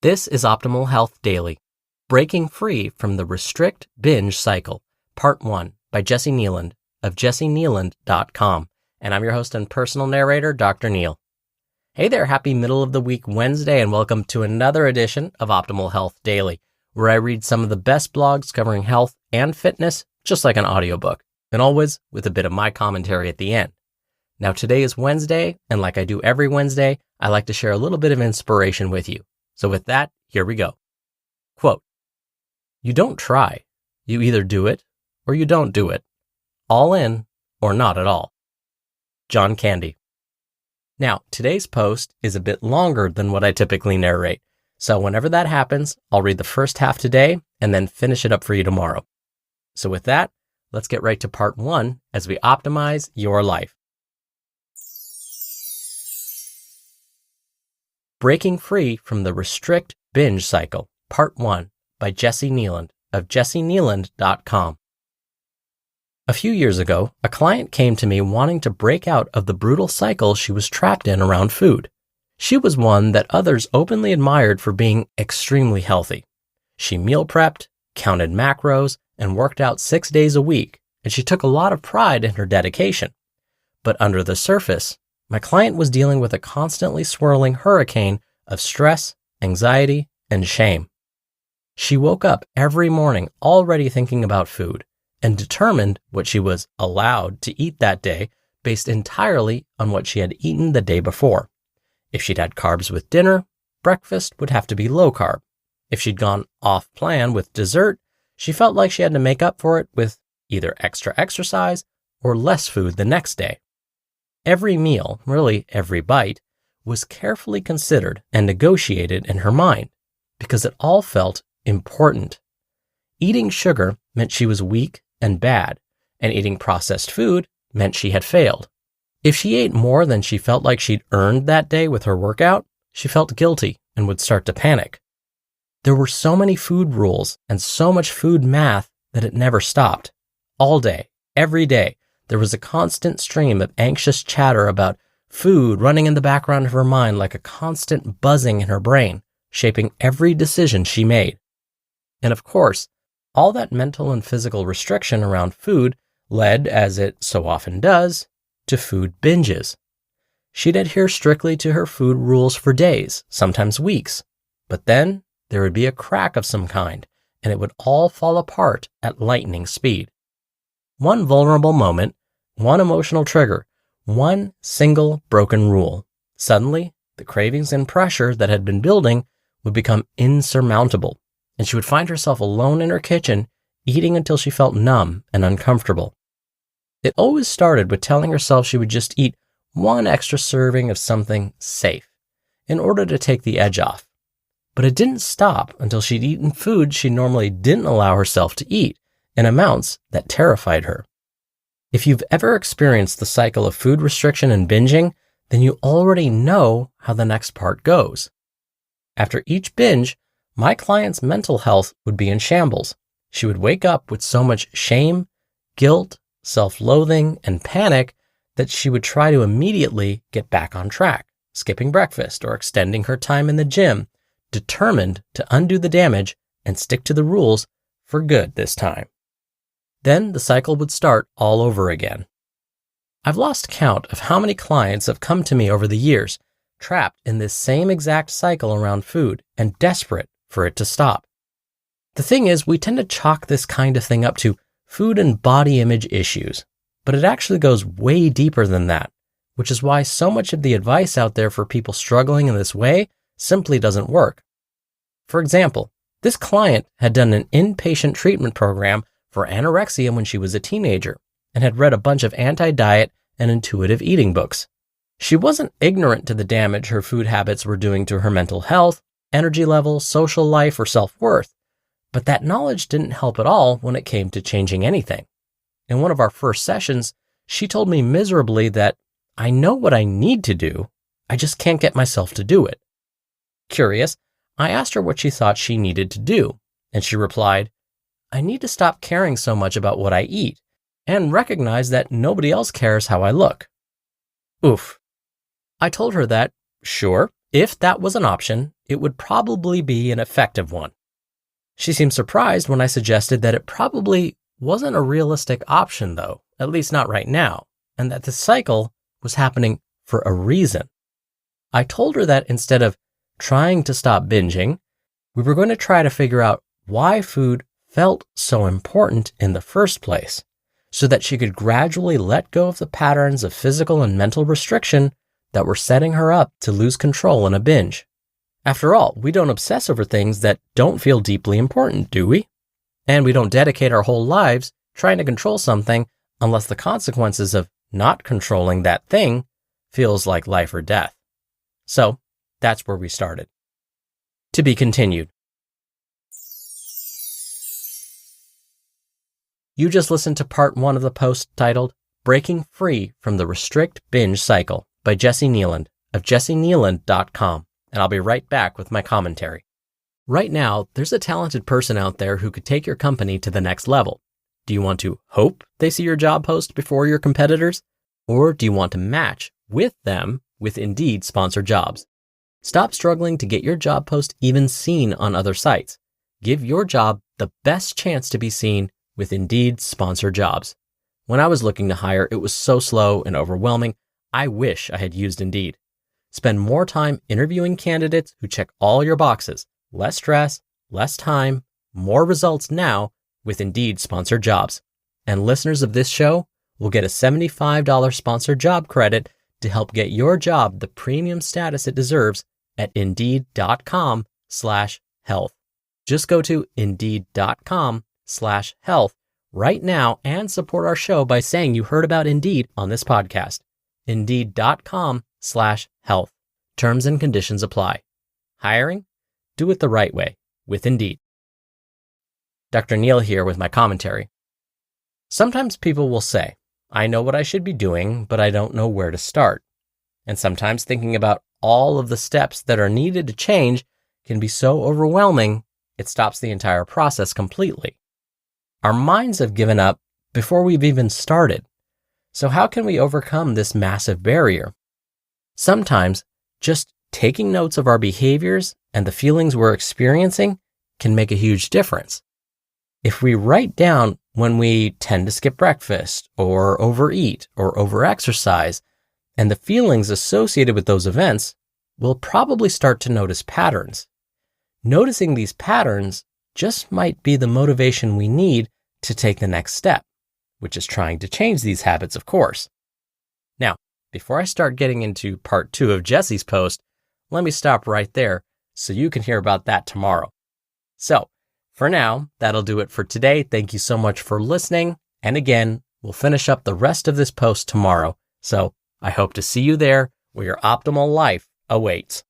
This is Optimal Health Daily, Breaking Free from the Restrict Binge Cycle, Part 1 by Jessi Kneeland of JessiKneeland.com. And I'm your host and personal narrator, Dr. Neil. Hey there, happy middle of the week Wednesday, and welcome to another edition of Optimal Health Daily, where I read some of the best blogs covering health and fitness, just like an audiobook, and always with a bit of my commentary at the end. Now, today is Wednesday, and like I do every Wednesday, I like to share a little bit of inspiration with you. So with that, here we go. Quote, "You don't try. You either do it or you don't do it. All in or not at all." John Candy. Now, today's post is a bit longer than what I typically narrate. So whenever that happens, I'll read the first half today and then finish it up for you tomorrow. So with that, let's get right to part 1 as we optimize your life. Breaking Free from the Restrict Binge Cycle, Part 1 by Jessi Kneeland of JessiKneeland.com. A few years ago, a client came to me wanting to break out of the brutal cycle she was trapped in around food. She was one that others openly admired for being extremely healthy. She meal prepped, counted macros, and worked out 6 days a week, and she took a lot of pride in her dedication. But under the surface, my client was dealing with a constantly swirling hurricane of stress, anxiety, and shame. She woke up every morning already thinking about food and determined what she was allowed to eat that day based entirely on what she had eaten the day before. If she'd had carbs with dinner, breakfast would have to be low carb. If she'd gone off plan with dessert, she felt like she had to make up for it with either extra exercise or less food the next day. Every meal, really every bite, was carefully considered and negotiated in her mind because it all felt important. Eating sugar meant she was weak and bad, and eating processed food meant she had failed. If she ate more than she felt like she'd earned that day with her workout, she felt guilty and would start to panic. There were so many food rules and so much food math that it never stopped. All day, every day, there was a constant stream of anxious chatter about food running in the background of her mind like a constant buzzing in her brain, shaping every decision she made. And of course, all that mental and physical restriction around food led, as it so often does, to food binges. She'd adhere strictly to her food rules for days, sometimes weeks, but then there would be a crack of some kind, and it would all fall apart at lightning speed. One vulnerable moment, one emotional trigger, one single broken rule. Suddenly, the cravings and pressure that had been building would become insurmountable, and she would find herself alone in her kitchen, eating until she felt numb and uncomfortable. It always started with telling herself she would just eat one extra serving of something safe in order to take the edge off. But it didn't stop until she'd eaten food she normally didn't allow herself to eat in amounts that terrified her. If you've ever experienced the cycle of food restriction and binging, then you already know how the next part goes. After each binge, my client's mental health would be in shambles. She would wake up with so much shame, guilt, self-loathing, and panic that she would try to immediately get back on track, skipping breakfast or extending her time in the gym, determined to undo the damage and stick to the rules for good this time. Then the cycle would start all over again. I've lost count of how many clients have come to me over the years, trapped in this same exact cycle around food and desperate for it to stop. The thing is, we tend to chalk this kind of thing up to food and body image issues, but it actually goes way deeper than that, which is why so much of the advice out there for people struggling in this way simply doesn't work. For example, this client had done an inpatient treatment program for anorexia when she was a teenager and had read a bunch of anti-diet and intuitive eating books. She wasn't ignorant to the damage her food habits were doing to her mental health, energy level, social life, or self-worth, but that knowledge didn't help at all when it came to changing anything. In one of our first sessions, she told me miserably that I know what I need to do, I just can't get myself to do it. Curious, I asked her what she thought she needed to do, and she replied, "I need to stop caring so much about what I eat and recognize that nobody else cares how I look." Oof. I told her that, sure, If that was an option, it would probably be an effective one. She seemed surprised when I suggested that it probably wasn't a realistic option though, at least not right now, and that the cycle was happening for a reason. I told her that instead of trying to stop binging, we were going to try to figure out why food felt so important in the first place, so that she could gradually let go of the patterns of physical and mental restriction that were setting her up to lose control in a binge. After all, we don't obsess over things that don't feel deeply important, do we? And we don't dedicate our whole lives trying to control something unless the consequences of not controlling that thing feels like life or death. So that's where we started. To be continued. You just listened to part 1 of the post titled Breaking Free from the Restrict Binge Cycle by Jessi Kneeland of JessiKneeland.com, and I'll be right back with my commentary. Right now, there's a talented person out there who could take your company to the next level. Do you want to hope they see your job post before your competitors? Or do you want to match with them with Indeed sponsored jobs? Stop struggling to get your job post even seen on other sites. Give your job the best chance to be seen with Indeed sponsored jobs. When I was looking to hire, it was so slow and overwhelming. I wish I had used Indeed. Spend more time interviewing candidates who check all your boxes. Less stress, less time, more results now with Indeed sponsored jobs. And listeners of this show will get a $75 sponsored job credit to help get your job the premium status it deserves at Indeed.com/health. Just go to Indeed.com/health right now and support our show by saying you heard about Indeed on this podcast. Indeed.com/health. Terms and conditions apply. Hiring? Do it the right way with Indeed. Dr. Neil here with my commentary. Sometimes people will say, I know what I should be doing, but I don't know where to start. And sometimes thinking about all of the steps that are needed to change can be so overwhelming, it stops the entire process completely. Our minds have given up before we've even started. So how can we overcome this massive barrier? Sometimes just taking notes of our behaviors and the feelings we're experiencing can make a huge difference. If we write down when we tend to skip breakfast or overeat or overexercise and the feelings associated with those events, we'll probably start to notice patterns. Noticing these patterns just might be the motivation we need to take the next step, which is trying to change these habits, of course. Now, before I start getting into part 2 of Jessi's post, let me stop right there so you can hear about that tomorrow. So, for now, that'll do it for today. Thank you so much for listening. And again, we'll finish up the rest of this post tomorrow. So I hope to see you there where your optimal life awaits.